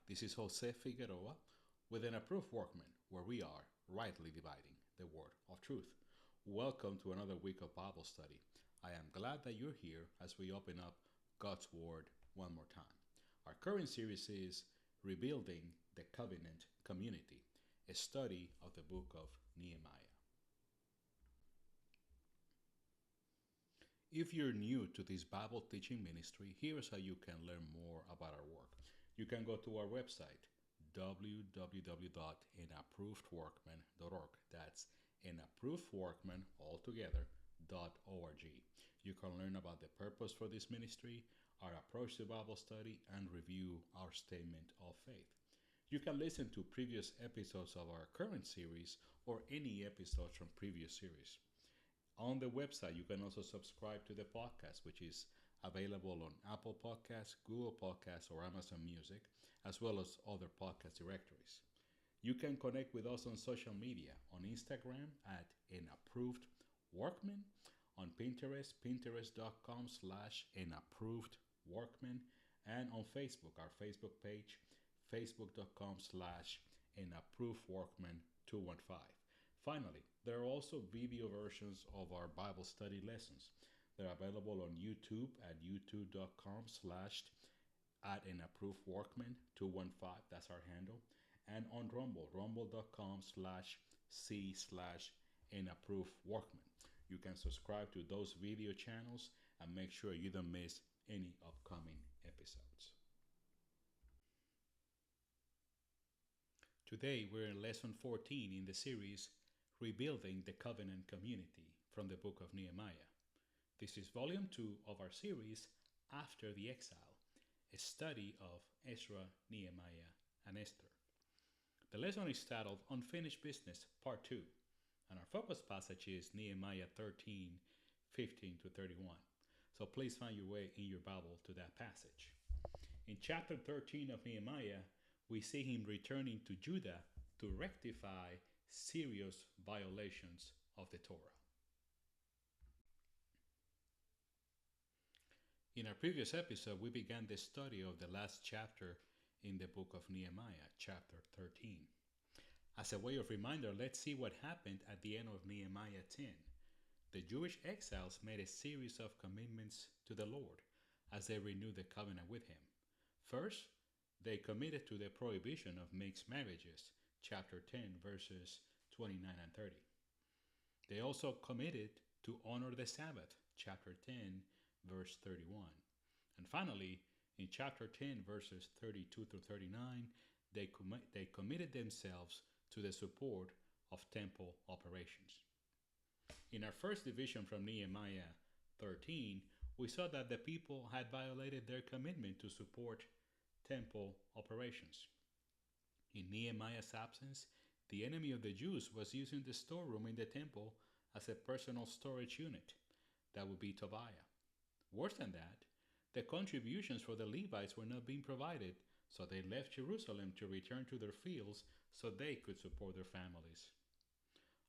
this is Jose Figueroa with an approved workman, where we are rightly dividing the word of truth. Welcome to another week of Bible study. I am glad that you're here as we open up God's Word one more time. Our current series is Rebuilding the Covenant Community, a study of the book of Nehemiah. If you're new to this Bible teaching ministry, here's how you can learn more about our work. You can go to our website, www.anapprovedworkman.org. That's anapprovedworkman altogether.org. You can learn about the purpose for this ministry, our approach to Bible study, and review our statement of faith. You can listen to previous episodes of our current series or any episodes from previous series. On the website, you can also subscribe to the podcast, which is available on Apple Podcasts, Google Podcasts, or Amazon Music, as well as other podcast directories. You can connect with us on social media, on Instagram at @anapprovedworkman, on Pinterest, pinterest.com/anapprovedworkman, and on Facebook, our Facebook page, facebook.com/anapprovedworkman215. Finally, there are also video versions of our Bible study lessons. They're available on YouTube at youtube.com/@anapprovedworkman215. That's our handle. And on Rumble, rumble.com/c/anapprovedworkman. You can subscribe to those video channels and make sure you don't miss any upcoming episodes. Today, we're in Lesson 14 in the series Rebuilding the Covenant Community from the book of Nehemiah. This is volume 2 of our series After the Exile, a study of Ezra, Nehemiah, and Esther. The lesson is titled Unfinished Business, Part 2, and our focus passage is Nehemiah 13:15-31. So please find your way in your Bible to that passage. In chapter 13 of Nehemiah, we see him returning to Judah to rectify serious violations of the Torah. In our previous episode, we began the study of the last chapter in the book of Nehemiah, chapter 13. As a way of reminder, let's see what happened at the end of Nehemiah 10. The Jewish exiles made a series of commitments to the Lord as they renewed the covenant with him. First, they committed to the prohibition of mixed marriages, chapter 10, verses 29 and 30. They also committed to honor the Sabbath, chapter 10, verse 31. And finally, in chapter 10, verses 32-39, they committed themselves to the support of Temple Operations. In our first division from Nehemiah 13, we saw that the people had violated their commitment to support Temple Operations. In Nehemiah's absence, the enemy of the Jews was using the storeroom in the temple as a personal storage unit. That would be Tobiah. Worse than that, the contributions for the Levites were not being provided, so they left Jerusalem to return to their fields so they could support their families.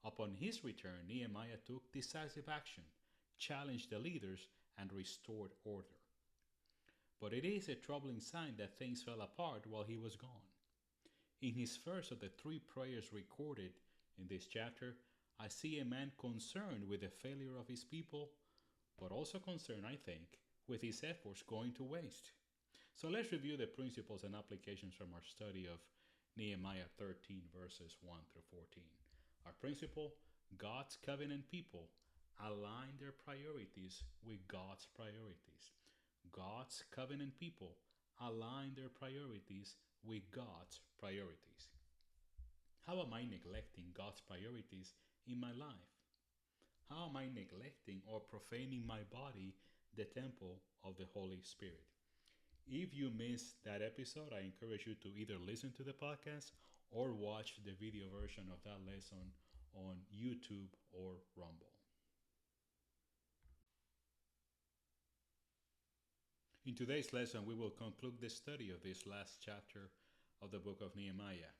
Upon his return, Nehemiah took decisive action, challenged the leaders, and restored order. But it is a troubling sign that things fell apart while he was gone. In his first of the 3 prayers recorded in this chapter, I see a man concerned with the failure of his people, but also concerned, I think, with his efforts going to waste. So let's review the principles and applications from our study of Nehemiah 13, verses 1-14. Our principle: God's covenant people align their priorities with God's priorities. God's covenant people align their priorities with God's priorities. How am I neglecting God's priorities in my life? How am I neglecting or profaning my body, the temple of the Holy Spirit? If you missed that episode, I encourage you to either listen to the podcast or watch the video version of that lesson on YouTube or Rumble. In today's lesson, we will conclude the study of this last chapter of the book of Nehemiah.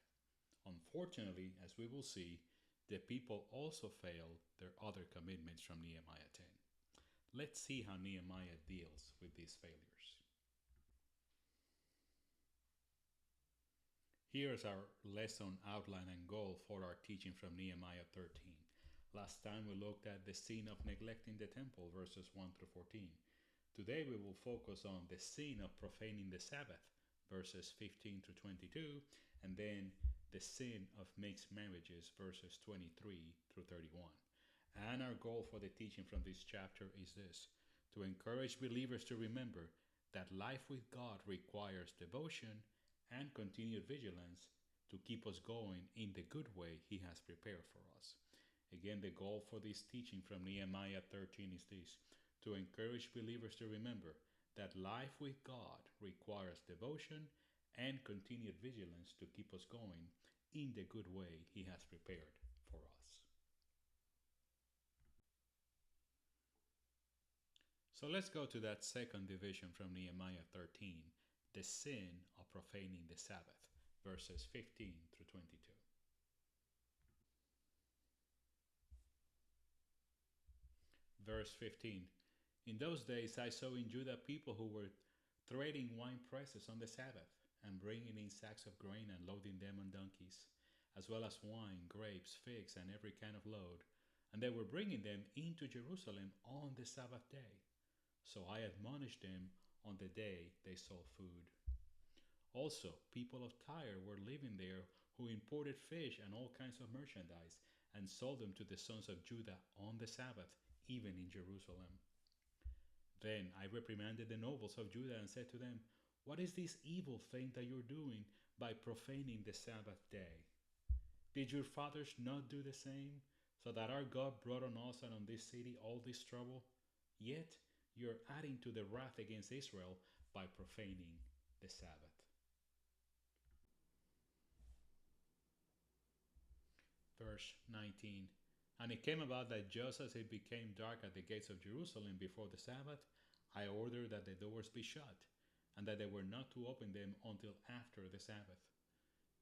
Unfortunately, as we will see, the people also failed their other commitments from Nehemiah 10. Let's see how Nehemiah deals with these failures. Here's our lesson outline and goal for our teaching from Nehemiah 13. Last time we looked at the sin of neglecting the temple, verses 1 through 14. Today we will focus on the sin of profaning the Sabbath, verses 15 to 22, and then the sin of mixed marriages, verses 23 through 31. And our goal for the teaching from this chapter is this: to encourage believers to remember that life with God requires devotion and continued vigilance to keep us going in the good way He has prepared for us. Again, the goal for this teaching from Nehemiah 13 is this: to encourage believers to remember that life with God requires devotion and continued vigilance to keep us going in the good way He has prepared for us. So let's go to that second division from Nehemiah 13, the sin of profaning the Sabbath, verses 15 through 22. Verse 15. In those days I saw in Judah people who were threading wine presses on the Sabbath, and bringing in sacks of grain and loading them on donkeys, as well as wine, grapes, figs, and every kind of load. And they were bringing them into Jerusalem on the Sabbath day. So I admonished them on the day they sold food. Also, people of Tyre were living there who imported fish and all kinds of merchandise and sold them to the sons of Judah on the Sabbath, even in Jerusalem. Then I reprimanded the nobles of Judah and said to them, "What is this evil thing that you're doing by profaning the Sabbath day? Did your fathers not do the same, so that our God brought on us and on this city all this trouble? Yet you're adding to the wrath against Israel by profaning the Sabbath." Verse 19. And it came about that just as it became dark at the gates of Jerusalem before the Sabbath, I ordered that the doors be shut, and that they were not to open them until after the Sabbath.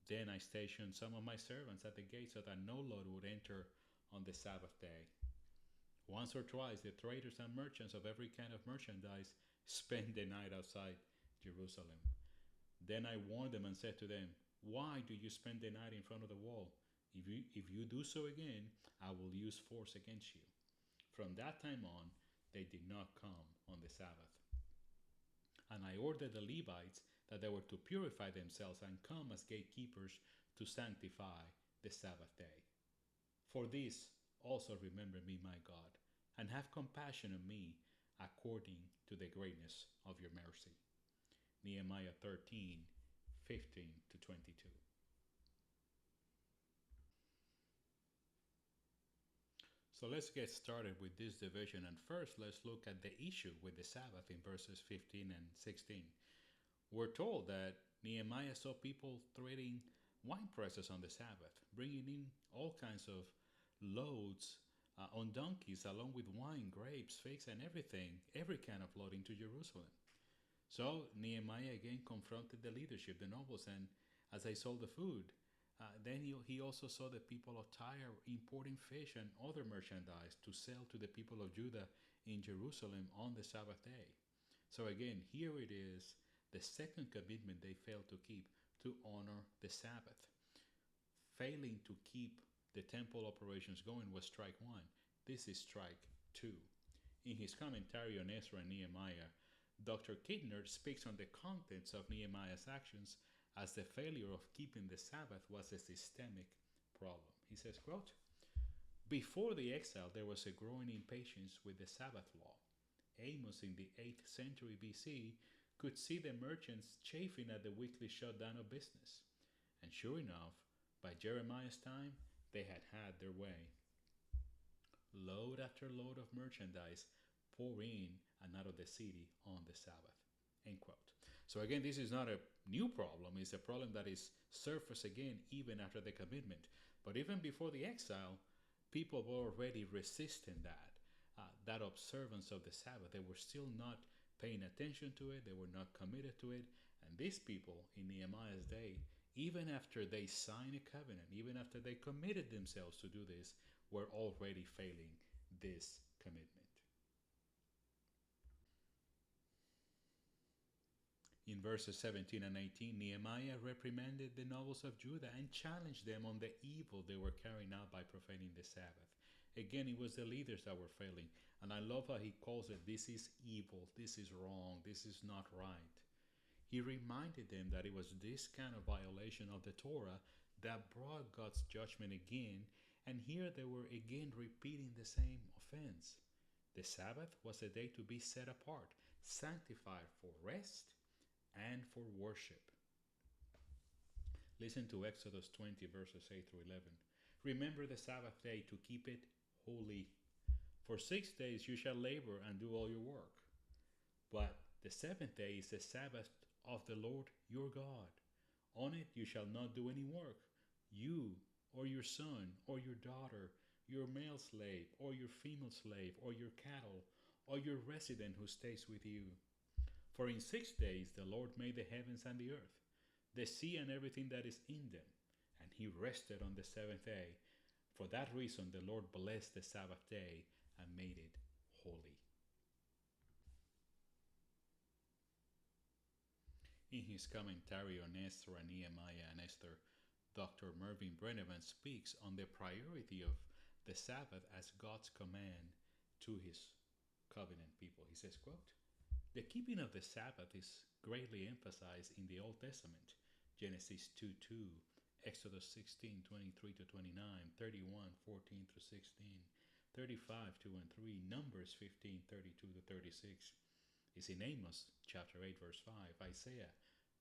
Then I stationed some of my servants at the gate so that no load would enter on the Sabbath day. Once or twice the traders and merchants of every kind of merchandise spent the night outside Jerusalem. Then I warned them and said to them, "Why do you spend the night in front of the wall? If you do so again, I will use force against you." From that time on, they did not come on the Sabbath. And I ordered the Levites that they were to purify themselves and come as gatekeepers to sanctify the Sabbath day. For this also remember me, my God, and have compassion on me according to the greatness of your mercy. Nehemiah 13, 15 to 22. So let's get started with this division, and first let's look at the issue with the Sabbath in verses 15 and 16. We're told that Nehemiah saw people threading wine presses on the Sabbath, bringing in all kinds of loads on donkeys, along with wine, grapes, figs, and every kind of load into Jerusalem. So Nehemiah again confronted the leadership, the nobles, and as they sold the food, then he also saw the people of Tyre importing fish and other merchandise to sell to the people of Judah in Jerusalem on the Sabbath day. So again, here it is, the second commitment they failed to keep, to honor the Sabbath. Failing to keep the temple operations going was strike one. This is strike two. In his commentary on Ezra and Nehemiah, Dr. Kidner speaks on the contents of Nehemiah's actions as the failure of keeping the Sabbath was a systemic problem. He says, quote, "Before the exile, there was a growing impatience with the Sabbath law. Amos in the 8th century BC could see the merchants chafing at the weekly shutdown of business. And sure enough, by Jeremiah's time, they had had their way. Load after load of merchandise pour in and out of the city on the Sabbath." End quote. So again, this is not a new problem. It's a problem that is surfaced again even after the commitment. But even before the exile, people were already resisting that observance of the Sabbath. They were still not paying attention to it. They were not committed to it. And these people in Nehemiah's day, even after they signed a covenant, even after they committed themselves to do this, were already failing this commitment. In verses 17 and 18, Nehemiah reprimanded the nobles of Judah and challenged them on the evil they were carrying out by profaning the Sabbath. Again, it was the leaders that were failing. And I love how he calls it, this is evil, this is wrong, this is not right. He reminded them that it was this kind of violation of the Torah that brought God's judgment again, and here they were again repeating the same offense. The Sabbath was a day to be set apart, sanctified for rest and for worship. Listen to Exodus 20, verses 8 through 11. Remember the Sabbath day to keep it holy. For 6 days you shall labor and do all your work. But the seventh day is the Sabbath of the Lord your God. On it you shall not do any work, you or your son or your daughter, your male slave or your female slave, or your cattle, or your resident who stays with you. For in 6 days the Lord made the heavens and the earth, the sea and everything that is in them, and he rested on the seventh day. For that reason the Lord blessed the Sabbath day and made it holy. In his commentary on Ezra-Nehemiah-Esther, Dr. Mervyn Brenneman speaks on the priority of the Sabbath as God's command to his covenant people. He says, quote, "The keeping of the Sabbath is greatly emphasized in the Old Testament, Genesis 2:2, Exodus 16:23 to 29, 31:14 through 16, 35:2 and 3, Numbers 15:32 to 36. Is in Amos chapter 8 verse 5, Isaiah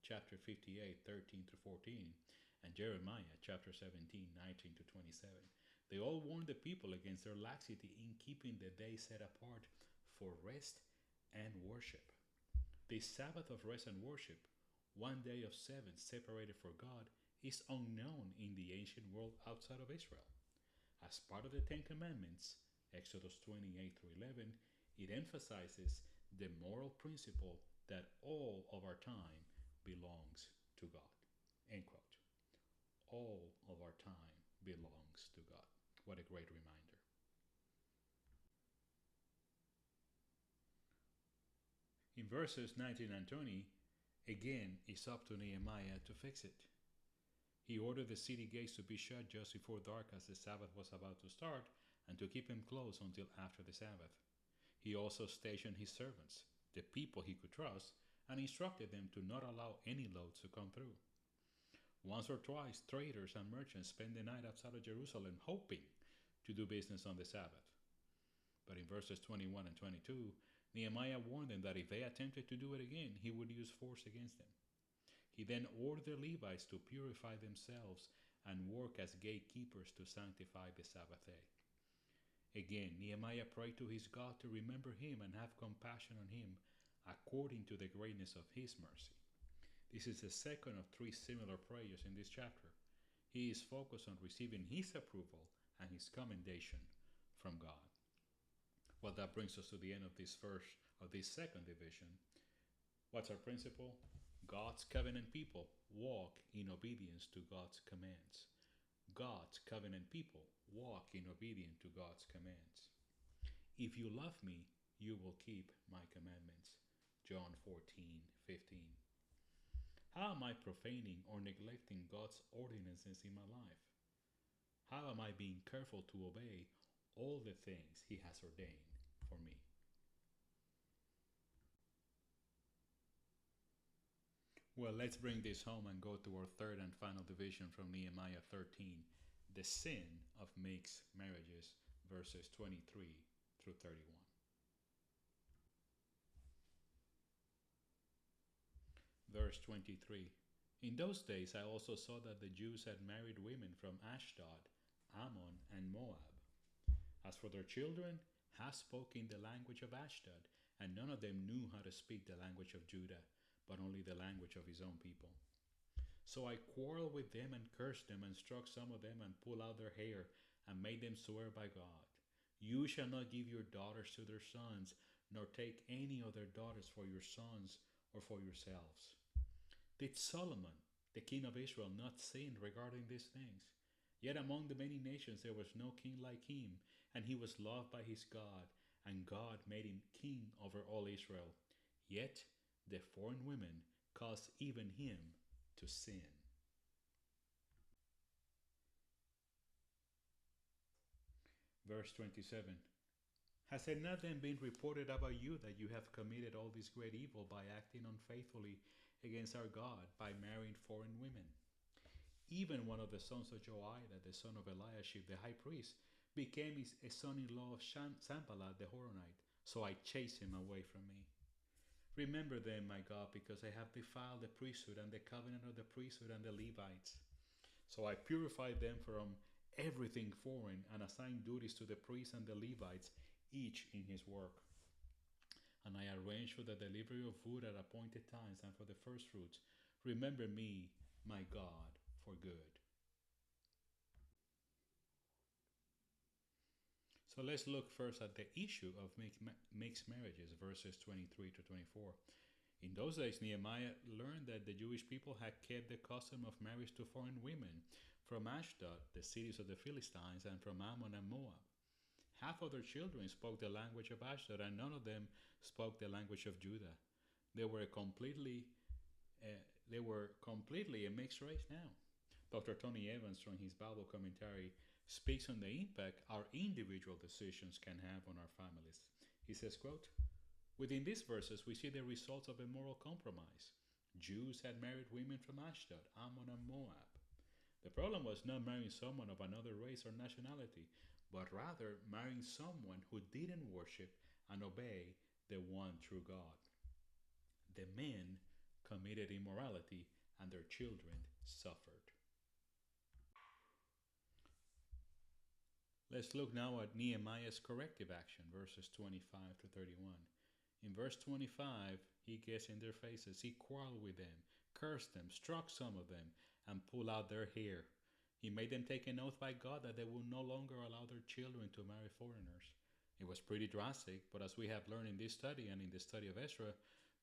chapter 58 13 to 14, and Jeremiah chapter 17 19 to 27. They all warned the people against their laxity in keeping the day set apart for rest and worship. The Sabbath of rest and worship, one day of 7 separated for God, is unknown in the ancient world outside of Israel. As part of the Ten Commandments, Exodus 28 through 11, it emphasizes the moral principle that all of our time belongs to God. End quote. All of our time belongs to God. What a great reminder. In verses 19 and 20, again, it's up to Nehemiah to fix it. He ordered the city gates to be shut just before dark as the Sabbath was about to start, and to keep them closed until after the Sabbath. He also stationed his servants, the people he could trust, and instructed them to not allow any loads to come through. Once or twice, traders and merchants spent the night outside of Jerusalem hoping to do business on the Sabbath. But in verses 21 and 22, Nehemiah warned them that if they attempted to do it again, he would use force against them. He then ordered the Levites to purify themselves and work as gatekeepers to sanctify the Sabbath day. Again, Nehemiah prayed to his God to remember him and have compassion on him according to the greatness of his mercy. This is the second of 3 similar prayers in this chapter. He is focused on receiving his approval and his commendation from God. Well, that brings us to the end of this second division. What's our principle? God's covenant people walk in obedience to God's commands. God's covenant people walk in obedience to God's commands. If you love me, you will keep my commandments. John 14:15. How am I profaning or neglecting God's ordinances in my life? How am I being careful to obey all the things he has ordained for me? Well, let's bring this home and go to our third and final division from Nehemiah 13, the sin of mixed marriages, verses 23 through 31. Verse 23. In those days I also saw that the Jews had married women from Ashdod, Ammon, and Moab. As for their children, half spoke in the language of Ashdod, and none of them knew how to speak the language of Judah, but only the language of his own people. So I quarreled with them and cursed them and struck some of them and pulled out their hair and made them swear by God. You shall not give your daughters to their sons, nor take any of their daughters for your sons or for yourselves. Did Solomon, the king of Israel, not sin regarding these things? Yet among the many nations there was no king like him, and he was loved by his God, and God made him king over all Israel. Yet the foreign women caused even him to sin. Verse 27. Has it not then been reported about you that you have committed all this great evil by acting unfaithfully against our God, by marrying foreign women? Even one of the sons of Joiada, the son of Eliashib, the high priest, became a son-in-law of Sanballat the Horonite, so I chased him away from me. Remember them, my God, because I have defiled the priesthood and the covenant of the priesthood and the Levites. So I purified them from everything foreign and assigned duties to the priests and the Levites, each in his work. And I arranged for the delivery of food at appointed times and for the first fruits. Remember me, my God, for good. So let's look first at the issue of mixed marriages, verses 23 to 24. In those days, Nehemiah learned that the Jewish people had kept the custom of marriage to foreign women from Ashdod, the cities of the Philistines, and from Ammon and Moab. Half of their children spoke the language of Ashdod, and none of them spoke the language of Judah. They were completely a mixed race now. Dr. Tony Evans, from his Bible commentary, speaks on the impact our individual decisions can have on our families. He says, quote, "Within these verses, we see the results of a moral compromise. Jews had married women from Ashdod, Ammon, and Moab. The problem was not marrying someone of another race or nationality, but rather marrying someone who didn't worship and obey the one true God. The men committed immorality, and their children suffered." Let's look now at Nehemiah's corrective action, verses 25 to 31. In verse 25, he gets in their faces. He quarreled with them, cursed them, struck some of them, and pulled out their hair. He made them take an oath by God that they will no longer allow their children to marry foreigners. It was pretty drastic, but as we have learned in this study and in the study of Ezra,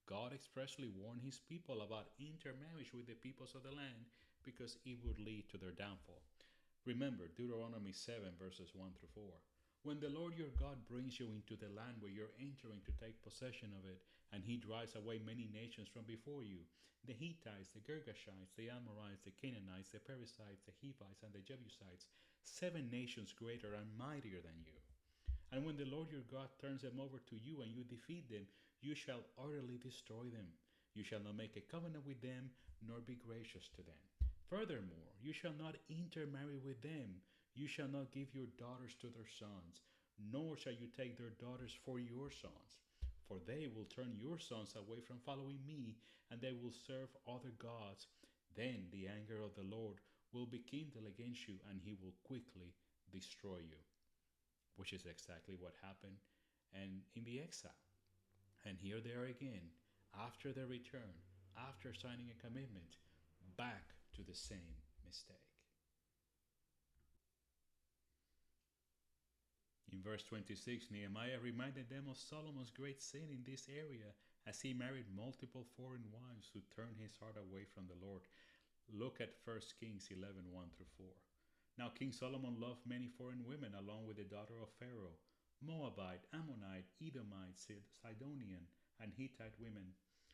God expressly warned his people about intermarriage with the peoples of the land because it would lead to their downfall. Remember Deuteronomy 7 verses 1 through 4. When the Lord your God brings you into the land where you're entering to take possession of it, and he drives away many nations from before you, the Hittites, the Girgashites, the Amorites, the Canaanites, the Perizzites, the Hivites, and the Jebusites, 7 nations greater and mightier than you. And when the Lord your God turns them over to you and you defeat them, you shall utterly destroy them. You shall not make a covenant with them, nor be gracious to them. Furthermore, you shall not intermarry with them. You shall not give your daughters to their sons, nor shall you take their daughters for your sons. For they will turn your sons away from following me, and they will serve other gods. Then the anger of the Lord will be kindled against you, and he will quickly destroy you. Which is exactly what happened and in the exile. And here they are again, after their return, after signing a commitment, back to the same mistake. In verse 26, Nehemiah reminded them of Solomon's great sin in this area as he married multiple foreign wives who turned his heart away from the Lord. Look at 1 Kings 11, 1 through 4. Now King Solomon loved many foreign women along with the daughter of Pharaoh, Moabite, Ammonite, Edomite, Sidonian, and Hittite women,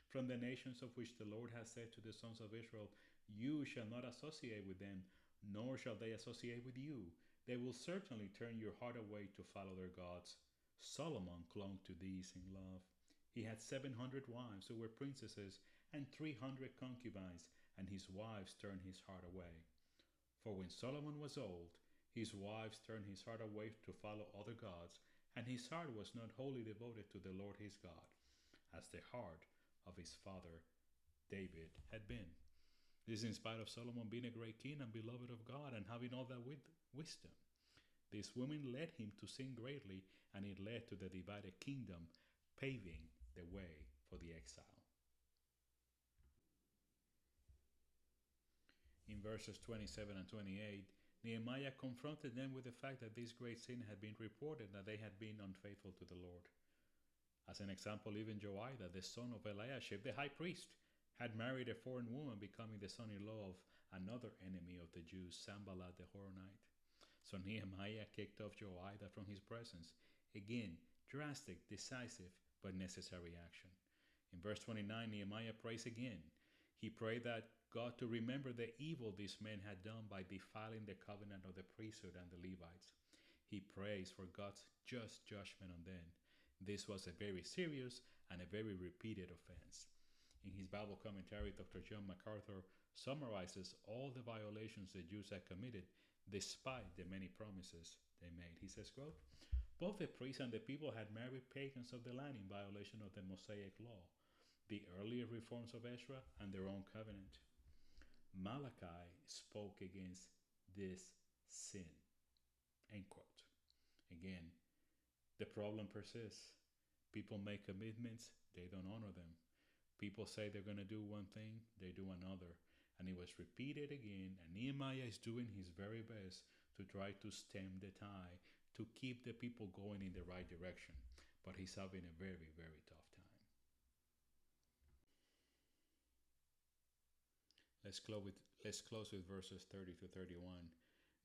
from the nations of which the Lord has said to the sons of Israel, "You shall not associate with them, nor shall they associate with you. They will certainly turn your heart away to follow their gods." Solomon clung to these in love. He had 700 wives who were princesses and 300 concubines, and his wives turned his heart away. For when Solomon was old, his wives turned his heart away to follow other gods, and his heart was not wholly devoted to the Lord his God, as the heart of his father David had been. This in spite of Solomon being a great king and beloved of God and having all that wisdom. These women led him to sin greatly, and it led to the divided kingdom, paving the way for the exile. In verses 27 and 28, Nehemiah confronted them with the fact that this great sin had been reported, that they had been unfaithful to the Lord. As an example, even Joiada, the son of Eliashib, the high priest, had married a foreign woman, becoming the son-in-law of another enemy of the Jews, Sanballat the Horonite. So Nehemiah kicked off Joiada from his presence. Again, drastic, decisive, but necessary action. In verse 29, Nehemiah prays again. He prayed that God to remember the evil these men had done by defiling the covenant of the priesthood and the Levites. He prays for God's just judgment on them. This was a very serious and a very repeated offense. In his Bible commentary, Dr. John MacArthur summarizes all the violations the Jews had committed despite the many promises they made. He says, quote, both the priests and the people had married pagans of the land in violation of the Mosaic law, the earlier reforms of Ezra, and their own covenant. Malachi spoke against this sin. End quote. Again, the problem persists. People make commitments, they don't honor them. People say they're going to do one thing, they do another. And it was repeated again, and Nehemiah is doing his very best to try to stem the tide, to keep the people going in the right direction. But he's having a very, very tough time. Let's close with verses 30 to 31.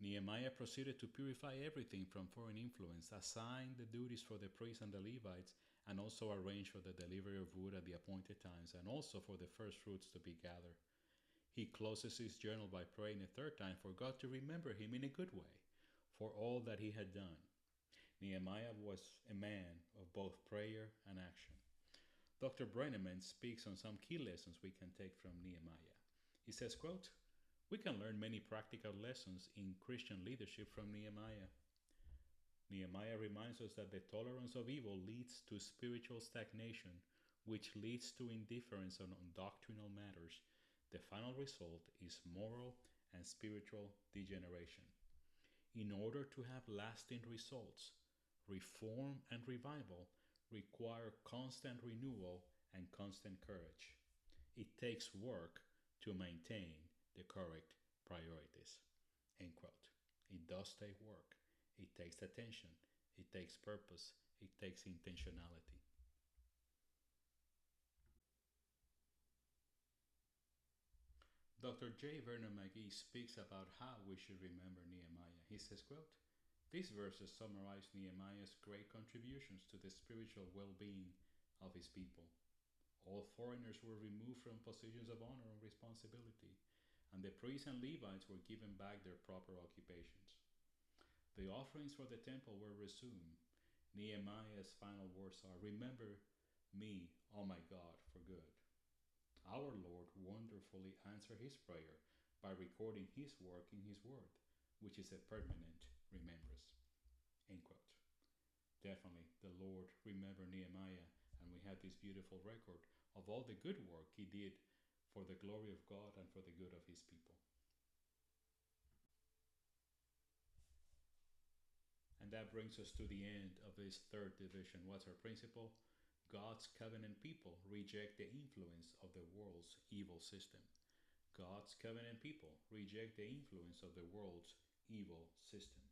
Nehemiah proceeded to purify everything from foreign influence, assign the duties for the priests and the Levites, and also arrange for the delivery of wood at the appointed times, and also for the first fruits to be gathered. He closes his journal by praying a third time for God to remember him in a good way for all that he had done. Nehemiah was a man of both prayer and action. Dr. Brenneman speaks on some key lessons we can take from Nehemiah. He says, quote, we can learn many practical lessons in Christian leadership from Nehemiah. Nehemiah reminds us that the tolerance of evil leads to spiritual stagnation, which leads to indifference on doctrinal matters. The final result is moral and spiritual degeneration. In order to have lasting results, reform and revival require constant renewal and constant courage. It takes work to maintain the correct priorities. End quote. It does take work. It takes attention. It takes purpose. It takes intentionality. Dr. J. Vernon McGee speaks about how we should remember Nehemiah. He says, quote, these verses summarize Nehemiah's great contributions to the spiritual well-being of his people. All foreigners were removed from positions of honor and responsibility, and the priests and Levites were given back their proper occupations. The offerings for the temple were resumed. Nehemiah's final words are, remember me, O my God, for good. Our Lord wonderfully answered his prayer by recording his work in his word, which is a permanent remembrance. End quote. Definitely, the Lord remembered Nehemiah, and we have this beautiful record of all the good work he did for the glory of God and for the good of his people. And that brings us to the end of this third division. What's our principle? God's covenant people reject the influence of the world's evil system. God's covenant people reject the influence of the world's evil system.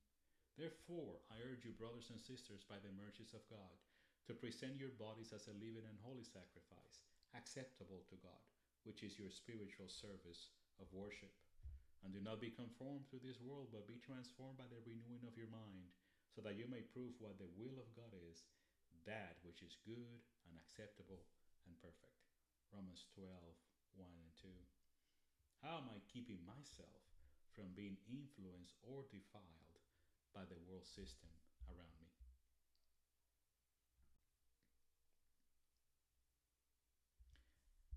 Therefore, I urge you, brothers and sisters, by the mercies of God, to present your bodies as a living and holy sacrifice, acceptable to God, which is your spiritual service of worship. And do not be conformed to this world, but be transformed by the renewing of your mind, so that you may prove what the will of God is, that which is good and acceptable and perfect. Romans 12:1 and 2. How am I keeping myself from being influenced or defiled by the world system around me?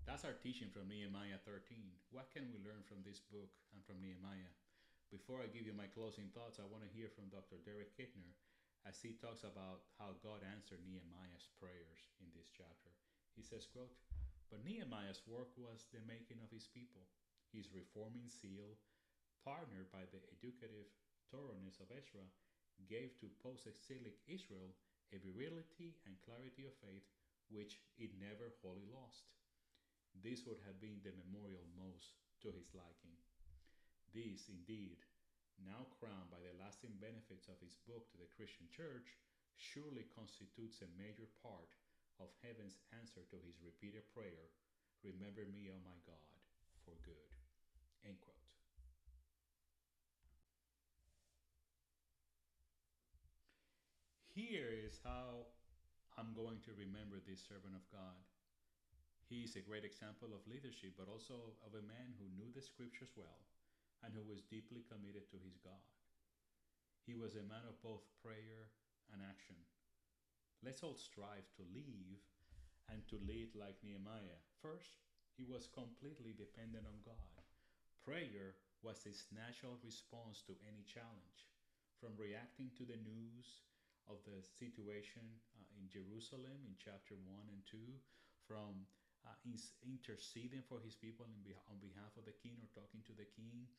That's our teaching from Nehemiah 13. What can we learn from this book and from Nehemiah? Before I give you my closing thoughts, I want to hear from Dr. Derek Kittner as he talks about how God answered Nehemiah's prayers in this chapter. He says, quote, but Nehemiah's work was the making of his people. His reforming zeal, partnered by the educative thoroughness of Ezra, gave to post-exilic Israel a virility and clarity of faith which it never wholly lost. This would have been the memorial most to his liking. This, indeed, now crowned by the lasting benefits of his book to the Christian church, surely constitutes a major part of heaven's answer to his repeated prayer, remember me, O my God, for good. End quote. Here is how I'm going to remember this servant of God. He is a great example of leadership, but also of a man who knew the scriptures well and who was deeply committed to his God. He was a man of both prayer and action. Let's all strive to live and to lead like Nehemiah. First, he was completely dependent on God. Prayer was his natural response to any challenge, from reacting to the news of the situation in Jerusalem in chapter 1 and 2, from interceding for his people on behalf of the king or talking to the king,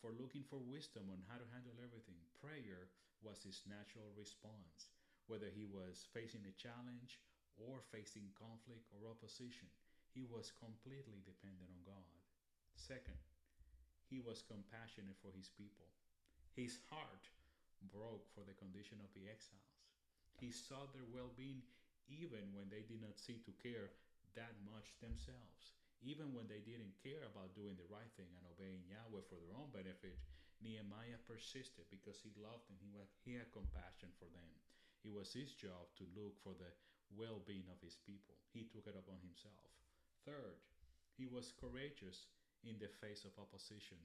for looking for wisdom on how to handle everything. Prayer was his natural response, whether he was facing a challenge or facing conflict or opposition. He was completely dependent on God. Second, he was compassionate for his people. His heart broke for the condition of the exiles. He sought their well being even when they did not seem to care that much themselves. Even when they didn't care about doing the right thing and obeying Yahweh for their own benefit, Nehemiah persisted because he loved them. He had compassion for them. It was his job to look for the well being of his people. He took it upon himself. Third, he was courageous in the face of opposition.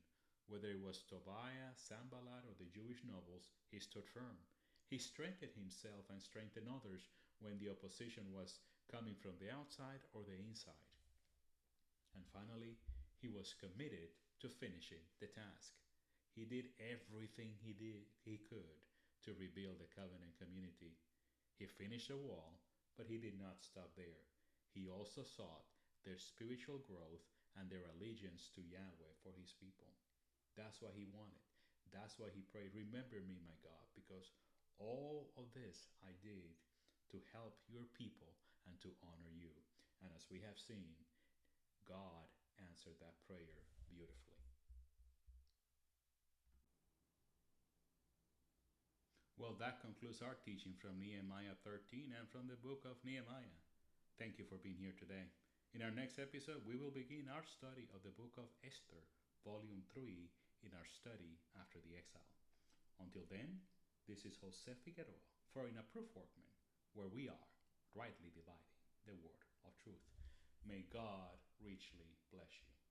Whether it was Tobiah, Sanballat, or the Jewish nobles, he stood firm. He strengthened himself and strengthened others when the opposition was coming from the outside or the inside. And finally, he was committed to finishing the task. He did everything he could to rebuild the covenant community. He finished the wall, but he did not stop there. He also sought their spiritual growth and their allegiance to Yahweh for his people. That's what he wanted. That's why he prayed, "Remember me, my God, because all of this I did to help your people and to honor you." And as we have seen, God answered that prayer beautifully. Well, that concludes our teaching from Nehemiah 13 and from the book of Nehemiah. Thank you for being here today. In our next episode, we will begin our study of the book of Esther, volume 3, in our study after the exile. Until then, this is Jose Figueroa for In Approved Workman, where we are rightly dividing the word of truth. May God richly bless you.